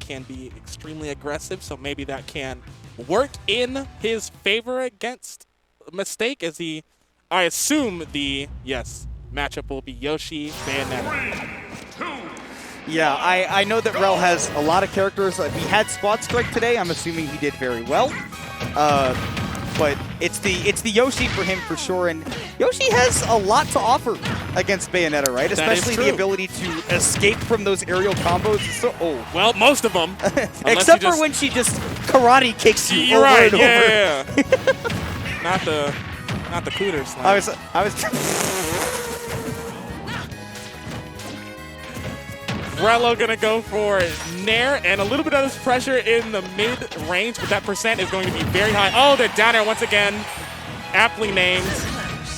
can be extremely aggressive, so maybe that can work in his favor against Mistake as he, I assume the, matchup will be Yoshi, Bayonetta. Yeah, I know that Rel has a lot of characters. He had Squad Strike today. I'm assuming he did very well. But it's the Yoshi for him for sure, and Yoshi has a lot to offer against Bayonetta, right? Especially the ability to escape from those aerial combos. So, well, most of them, except for when she just karate kicks you over and over. Yeah. not the cooter slam. I was. Rello gonna go for Nair and a little bit of this pressure in the mid-range, but that percent is going to be very high. Oh, the down air once again, aptly named.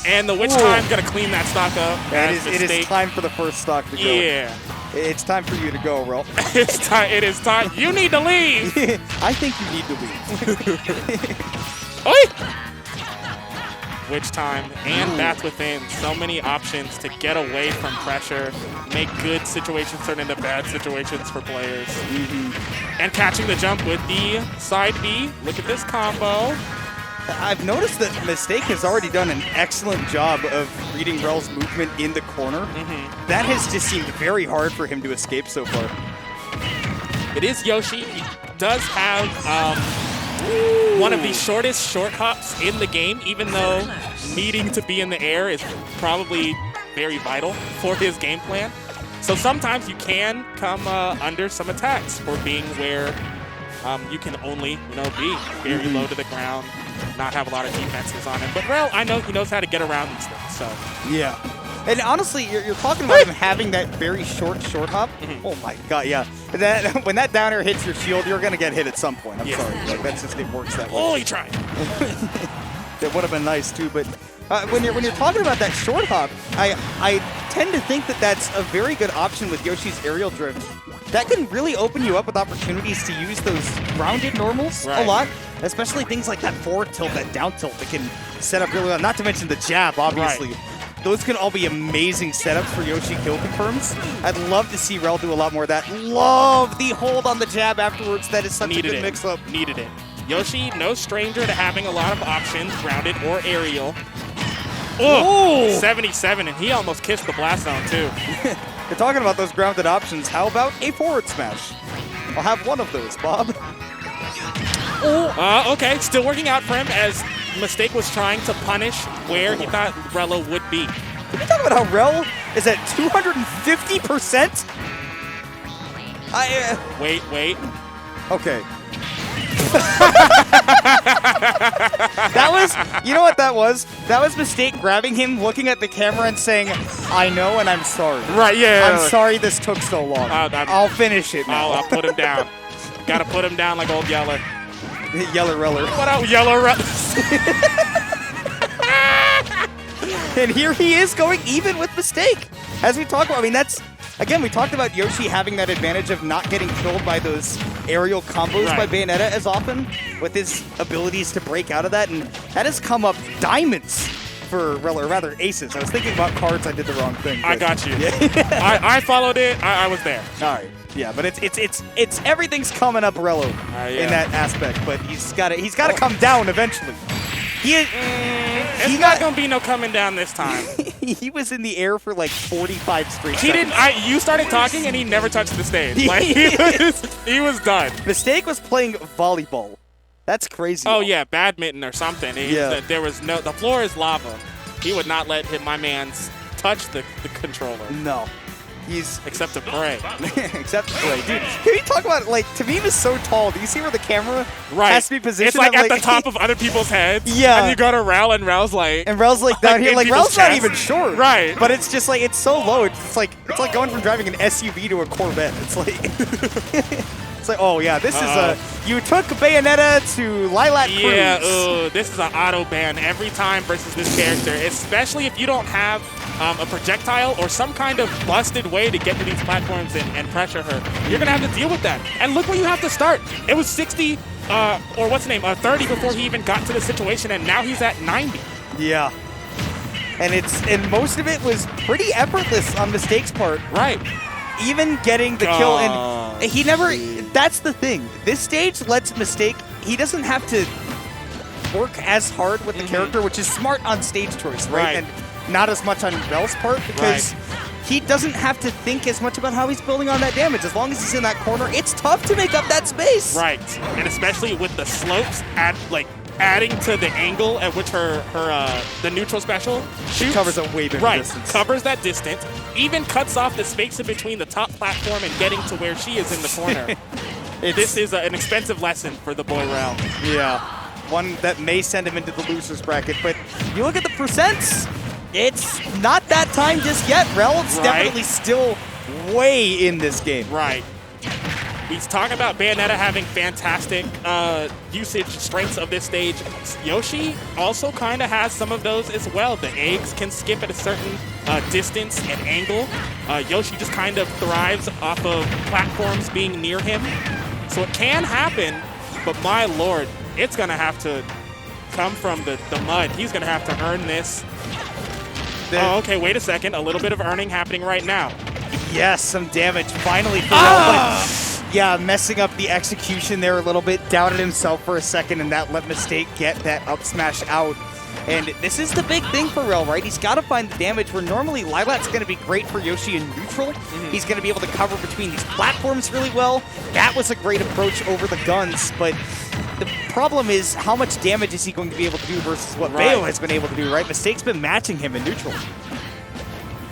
And the Witch Time's gonna clean that stock up. It is time for the first stock to go. Yeah. It's time for you to go, Rel. It is time. You need to leave. I think you need to leave. Oi! Witch Time and Bats Within. So many options to get away from pressure, make good situations turn into bad situations for players. And catching the jump with the side B. Look at this combo. I've noticed that Mistake has already done an excellent job of reading Rel's movement in the corner. That has just seemed very hard for him to escape so far. It is Yoshi. He does have one of the shortest short hops in the game, even though needing to be in the air is probably very vital for his game plan. So sometimes you can come under some attacks for being where you can only, be very low to the ground, not have a lot of defenses on him. But Rel, I know he knows how to get around these things. So yeah. And honestly, you're talking about him having that very short hop. Oh my god, yeah. When that down air hits your shield, you're going to get hit at some point. I'm sorry. Like, that's just, it works that way. Oh, he tried. That would have been nice too, but when you're talking about that short hop, I tend to think that that's a very good option with Yoshi's aerial drift. That can really open you up with opportunities to use those grounded normals a lot, especially things like that forward tilt, that down tilt that can set up really well. Not to mention the jab, obviously. Those can all be amazing setups for Yoshi kill confirms. I'd love to see Rel do a lot more of that. Love the hold on the jab afterwards. That is such a good mix-up. Needed it. Yoshi, no stranger to having a lot of options, grounded or aerial. Oh, 77, and he almost kissed the blast zone, too. You're talking about those grounded options. How about a forward smash? I'll have one of those, Bob. Okay, still working out for him as Mistake was trying to punish where he thought Rello would be. Can we talk about how Rel is at 250%? Wait. Okay. That was, you know what that was? That was Mistake grabbing him, looking at the camera and saying, I know and I'm sorry. Right, yeah. I'm sorry this took so long. I'll finish it now. I'll put him down. Gotta put him down like old Yeller. YellowRello. What up, YellowRello? And here he is going even with Mistake. As we talked about, I mean, that's, again, we talked about Yoshi having that advantage of not getting killed by those aerial combos by Bayonetta as often, with his abilities to break out of that, and that has come up diamonds for Rel, or rather aces. I was thinking about cards, I did the wrong thing. I got you. Yeah. I followed it, I was there. All right. Yeah, but it's everything's coming up Rello in that aspect, but he's got to come down eventually. It's not gonna be no coming down this time. He was in the air for like 45 straight seconds. Didn't. You started talking and he never touched the stage. Like he was done. Mistake was playing volleyball. That's crazy. Oh yeah, badminton or something. There was no. The floor is lava. He would not let my man's touch the controller. No. Except to pray. Except to pray. Dude, can you talk about, like, Tamim is so tall. Do you see where the camera has to be positioned? It's like at the top of other people's heads. Yeah. And you go to Rel, and Rel's like... And Rel's like down here. Like, Rel's not even short. Right. But it's just like, it's so low. It's like going from driving an SUV to a Corvette. It's like... It's like, oh yeah, this is you took Bayonetta to Lilac Cruz. Yeah, this is an auto ban every time versus this character, especially if you don't have a projectile or some kind of busted way to get to these platforms and pressure her. You're going to have to deal with that. And look where you have to start. It was 60, or what's the name, 30 before he even got to the situation, and now he's at 90. Yeah. And most of it was pretty effortless on Mistake's part. Right. Even getting the kill, and He never, that's the thing. This stage lets Mistake, he doesn't have to work as hard with the character, which is smart on stage choice, right? And not as much on Rel's part, because he doesn't have to think as much about how he's building on that damage. As long as he's in that corner, it's tough to make up that space. Right, and especially with the slopes adding to the angle at which the neutral special shoots. Covers a way bigger distance. Covers that distance, even cuts off the space in between the top platform and getting to where she is in the corner. This is an expensive lesson for the boy Rel. Yeah, one that may send him into the loser's bracket, but you look at the percents, it's not that time just yet. Rel's definitely still way in this game. Right. We talk about Bayonetta having fantastic usage strengths of this stage. Yoshi also kind of has some of those as well. The eggs can skip at a certain distance and angle. Yoshi just kind of thrives off of platforms being near him. So it can happen, but my lord, it's going to have to come from the mud. He's going to have to earn this. Oh, okay, wait a second. A little bit of earning happening right now. Yes, some damage finally for Rel. Yeah, messing up the execution there a little bit. Doubted himself for a second, and that let Mistake get that up smash out. And this is the big thing for Rel, right? He's got to find the damage where normally Lilat's going to be great for Yoshi in neutral. He's going to be able to cover between these platforms really well. That was a great approach over the guns, but the problem is how much damage is he going to be able to do versus what Bayo has been able to do, right? Mistake's been matching him in neutral.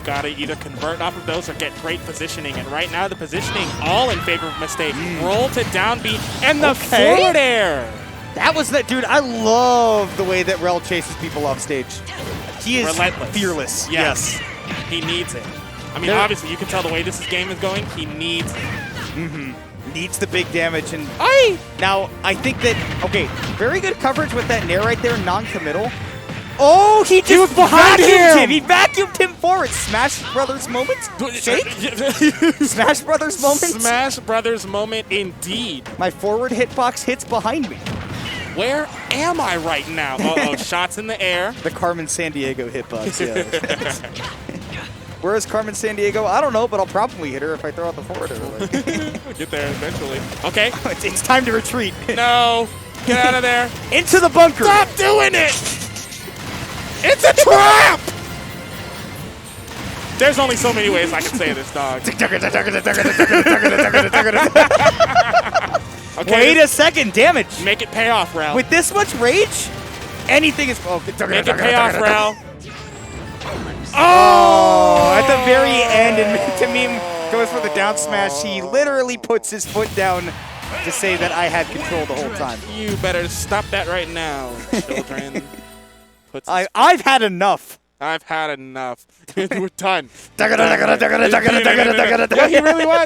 Got to either convert off of those or get great positioning. And right now, the positioning all in favor of Mistake. Roll to down B and the forward air. That was that, dude. I love the way that Rel chases people off stage. He is relentless. Fearless. Yes. He needs it. I mean, obviously, you can tell the way this game is going. He needs it. Needs the big damage. And now, I think that, okay, very good coverage with that nair right there, non-committal. Oh, he just vacuumed him. He vacuumed him forward. Smash Brothers moment? Shake? Smash Brothers moment? Smash Brothers moment indeed. My forward hitbox hits behind me. Where am I right now? Uh-oh, shots in the air. The Carmen Sandiego hitbox, yeah. Where is Carmen Sandiego? I don't know, but I'll probably hit her if I throw out the forward air. We'll get there eventually. Okay. It's time to retreat. No. Get out of there. Into the bunker. Stop doing it. It's a trap! There's only so many ways I can say this, dog. Okay. Wait a second, damage. Make it pay off, Rel. With this much rage, anything is... Oh, make it pay off, Rel. Oh! At the very end, and Tamim goes for the down smash. He literally puts his foot down to say that I had control the whole time. You better stop that right now, children. I've had enough. I've had enough. We're done. Yeah, he really was.